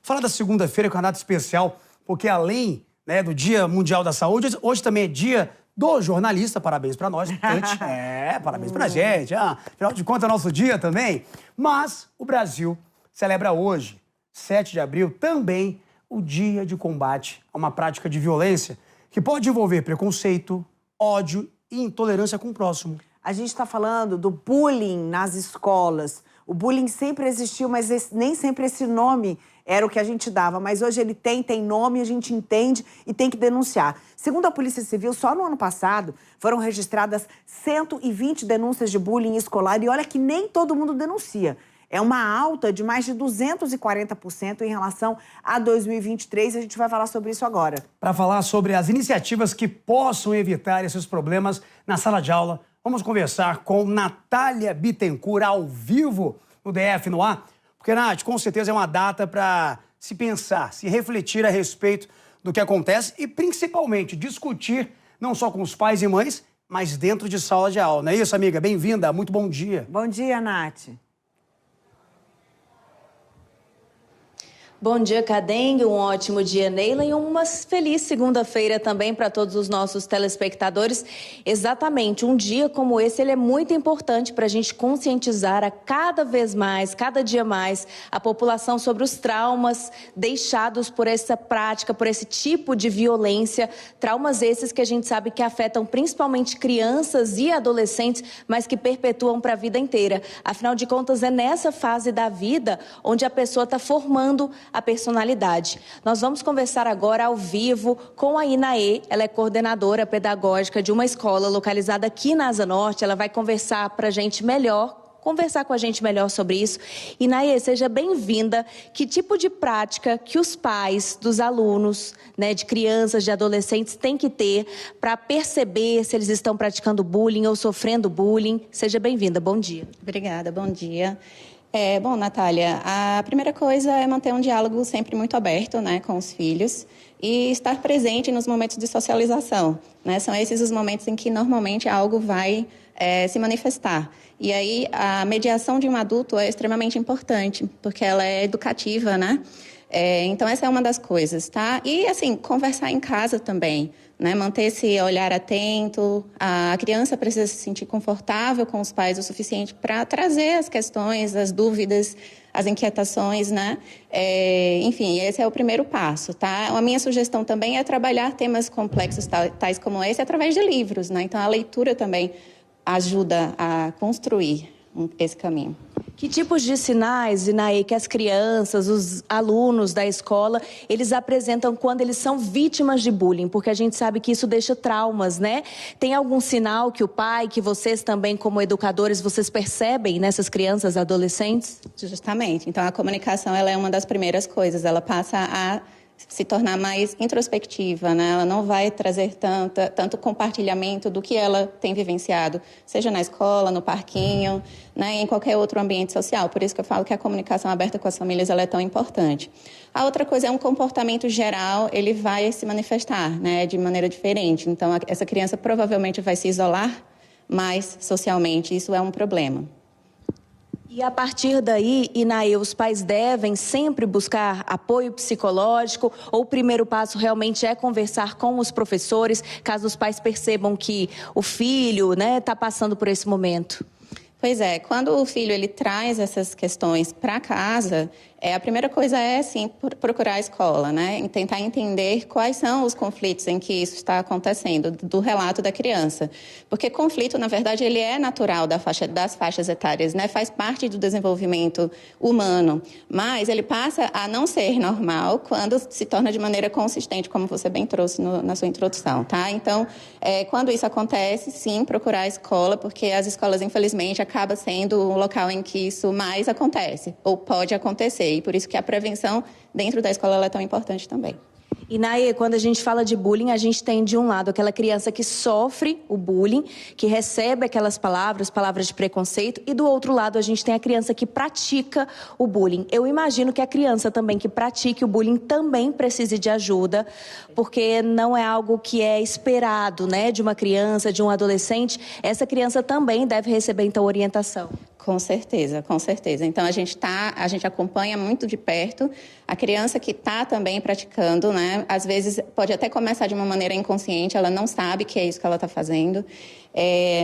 Falar da segunda-feira, que é uma data especial, porque além, né, do Dia Mundial da Saúde, hoje também é dia do jornalista. Parabéns pra nós. Parabéns pra gente. Afinal de contas, é nosso dia também. Mas o Brasil celebra hoje, 7 de abril, também o Dia de Combate a uma prática de violência que pode envolver preconceito, ódio e intolerância com o próximo. A gente está falando do bullying nas escolas. O bullying sempre existiu, mas nem sempre esse nome era o que a gente dava. Mas hoje ele tem nome, a gente entende e tem que denunciar. Segundo a Polícia Civil, só no ano passado foram registradas 120 denúncias de bullying escolar. E olha que nem todo mundo denuncia. É uma alta de mais de 240% em relação a 2023. A gente vai falar sobre isso agora. Para falar sobre as iniciativas que possam evitar esses problemas na sala de aula, vamos conversar com Natália Bittencourt, ao vivo no DF no ar. Porque, Nath, com certeza é uma data para se pensar, se refletir a respeito do que acontece e, principalmente, discutir não só com os pais e mães, mas dentro de sala de aula. Não é isso, amiga? Bem-vinda, muito bom dia. Bom dia, Nath. Bom dia, Cadengue, um ótimo dia, Neila, e uma feliz segunda-feira também para todos os nossos telespectadores. Exatamente, um dia como esse, ele é muito importante para a gente conscientizar a cada vez mais, cada dia mais, a população sobre os traumas deixados por essa prática, por esse tipo de violência. Traumas esses que a gente sabe que afetam principalmente crianças e adolescentes, mas que perpetuam para a vida inteira. Afinal de contas, é nessa fase da vida onde a pessoa está formando a personalidade. Nós vamos conversar agora ao vivo com a Inaê. Ela é coordenadora pedagógica de uma escola localizada aqui na Asa Norte. Ela vai conversar com a gente melhor sobre isso. Inaê, seja bem-vinda. Que tipo de prática que os pais dos alunos, né, de crianças, de adolescentes, têm que ter para perceber se eles estão praticando bullying ou sofrendo bullying? Seja bem-vinda. Bom dia. Obrigada, bom dia. Bom, Natália, a primeira coisa é manter um diálogo sempre muito aberto, né, com os filhos e estar presente nos momentos de socialização, né? São esses os momentos em que normalmente algo vai se manifestar. E aí a mediação de um adulto é extremamente importante, porque ela é educativa, né? Então essa é uma das coisas, tá? E assim, conversar em casa também, né? Manter esse olhar atento. A criança precisa se sentir confortável com os pais o suficiente para trazer as questões, as dúvidas, as inquietações, né? Enfim, esse é o primeiro passo, tá? A minha sugestão também é trabalhar temas complexos tais como esse através de livros, né? Então a leitura também ajuda a construir esse caminho. Que tipos de sinais, Inaê, que as crianças, os alunos da escola, eles apresentam quando eles são vítimas de bullying? Porque a gente sabe que isso deixa traumas, né? Tem algum sinal que o pai, que vocês também como educadores, vocês percebem nessas crianças, adolescentes? Justamente. Então, a comunicação, ela é uma das primeiras coisas. Ela passa a se tornar mais introspectiva, né? Ela não vai trazer tanto compartilhamento do que ela tem vivenciado, seja na escola, no parquinho, né? Em qualquer outro ambiente social. Por isso que eu falo que a comunicação aberta com as famílias ela é tão importante. A outra coisa é um comportamento geral, ele vai se manifestar, né? De maneira diferente. Então, essa criança provavelmente vai se isolar mais socialmente. Isso é um problema. E a partir daí, Inaê, os pais devem sempre buscar apoio psicológico ou o primeiro passo realmente é conversar com os professores, caso os pais percebam que o filho, né, está passando por esse momento? Pois é, quando o filho ele traz essas questões para casa, a primeira coisa é, sim, procurar a escola, né? E tentar entender quais são os conflitos em que isso está acontecendo, do relato da criança. Porque conflito, na verdade, ele é natural das faixas etárias, né? Faz parte do desenvolvimento humano. Mas ele passa a não ser normal quando se torna de maneira consistente, como você bem trouxe na sua introdução, tá? Então, quando isso acontece, sim, procurar a escola, porque as escolas, infelizmente, acaba sendo um local em que isso mais acontece, ou pode acontecer. E por isso que a prevenção dentro da escola ela é tão importante também. Inaê, quando a gente fala de bullying, a gente tem de um lado aquela criança que sofre o bullying, que recebe aquelas palavras de preconceito, e do outro lado a gente tem a criança que pratica o bullying. Eu imagino que a criança também que pratique o bullying também precise de ajuda, porque não é algo que é esperado, né, de uma criança, de um adolescente. Essa criança também deve receber, então, orientação. Com certeza, com certeza. Então, a gente acompanha muito de perto a criança que está também praticando, né? Às vezes, pode até começar de uma maneira inconsciente, ela não sabe que é isso que ela está fazendo.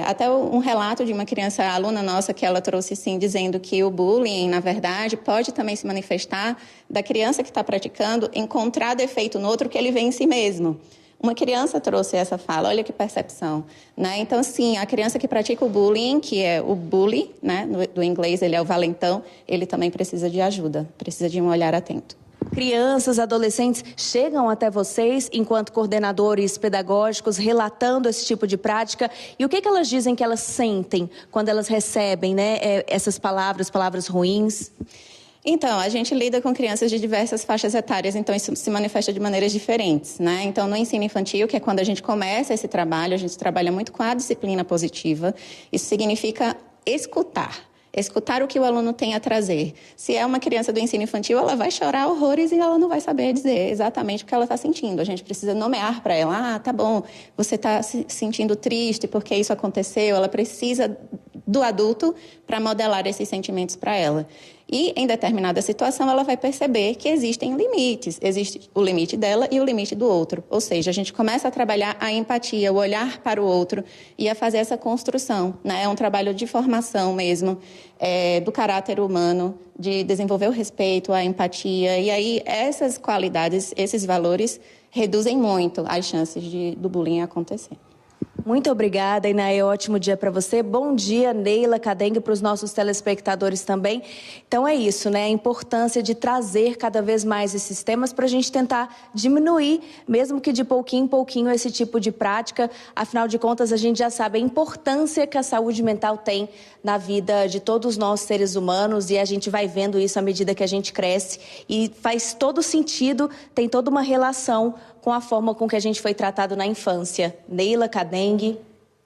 Até um relato de uma criança, aluna nossa, que ela trouxe, sim, dizendo que o bullying, na verdade, pode também se manifestar da criança que está praticando encontrar defeito no outro que ele vê em si mesmo. Uma criança trouxe essa fala, olha que percepção, né? Então, sim, a criança que pratica o bullying, que é o bully, né? Do inglês, ele é o valentão, ele também precisa de ajuda, precisa de um olhar atento. Crianças, adolescentes chegam até vocês, enquanto coordenadores pedagógicos, relatando esse tipo de prática. E o que elas dizem que elas sentem quando elas recebem, né, essas palavras ruins? Então, a gente lida com crianças de diversas faixas etárias, então isso se manifesta de maneiras diferentes, né? Então, no ensino infantil, que é quando a gente começa esse trabalho, a gente trabalha muito com a disciplina positiva. Isso significa escutar o que o aluno tem a trazer. Se é uma criança do ensino infantil, ela vai chorar horrores e ela não vai saber dizer exatamente o que ela está sentindo. A gente precisa nomear para ela, tá bom, você está se sentindo triste porque isso aconteceu. Ela precisa do adulto para modelar esses sentimentos para ela. E, em determinada situação, ela vai perceber que existem limites. Existe o limite dela e o limite do outro. Ou seja, a gente começa a trabalhar a empatia, o olhar para o outro e a fazer essa construção, né? É um trabalho de formação mesmo, do caráter humano, de desenvolver o respeito, a empatia. E aí, essas qualidades, esses valores, reduzem muito as chances do bullying acontecer. Muito obrigada, Inaê. Ótimo dia para você. Bom dia, Neila Cadengue, para os nossos telespectadores também. Então é isso, né? A importância de trazer cada vez mais esses temas para a gente tentar diminuir, mesmo que de pouquinho em pouquinho, esse tipo de prática. Afinal de contas, a gente já sabe a importância que a saúde mental tem na vida de todos nós, seres humanos, e a gente vai vendo isso à medida que a gente cresce. E faz todo sentido, tem toda uma relação com a forma com que a gente foi tratado na infância. Neila Cadengue.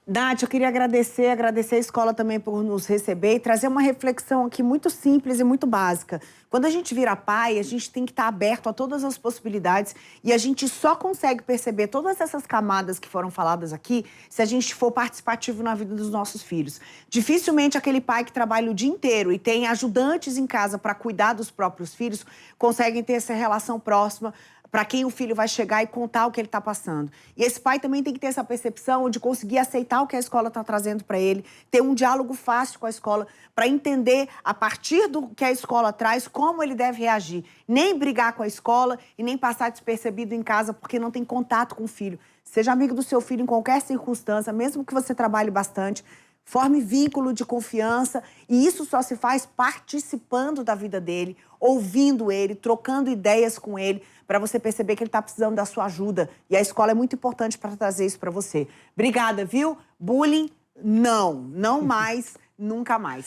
Nath, eu queria agradecer a escola também por nos receber e trazer uma reflexão aqui muito simples e muito básica. Quando a gente vira pai, a gente tem que estar aberto a todas as possibilidades e a gente só consegue perceber todas essas camadas que foram faladas aqui se a gente for participativo na vida dos nossos filhos. Dificilmente aquele pai que trabalha o dia inteiro e tem ajudantes em casa para cuidar dos próprios filhos conseguem ter essa relação próxima para quem o filho vai chegar e contar o que ele está passando. E esse pai também tem que ter essa percepção de conseguir aceitar o que a escola está trazendo para ele, ter um diálogo fácil com a escola, para entender, a partir do que a escola traz, como ele deve reagir. Nem brigar com a escola e nem passar despercebido em casa porque não tem contato com o filho. Seja amigo do seu filho em qualquer circunstância, mesmo que você trabalhe bastante, forme vínculo de confiança e isso só se faz participando da vida dele, ouvindo ele, trocando ideias com ele, para você perceber que ele está precisando da sua ajuda. E a escola é muito importante para trazer isso para você. Obrigada, viu? Bullying, não mais, nunca mais.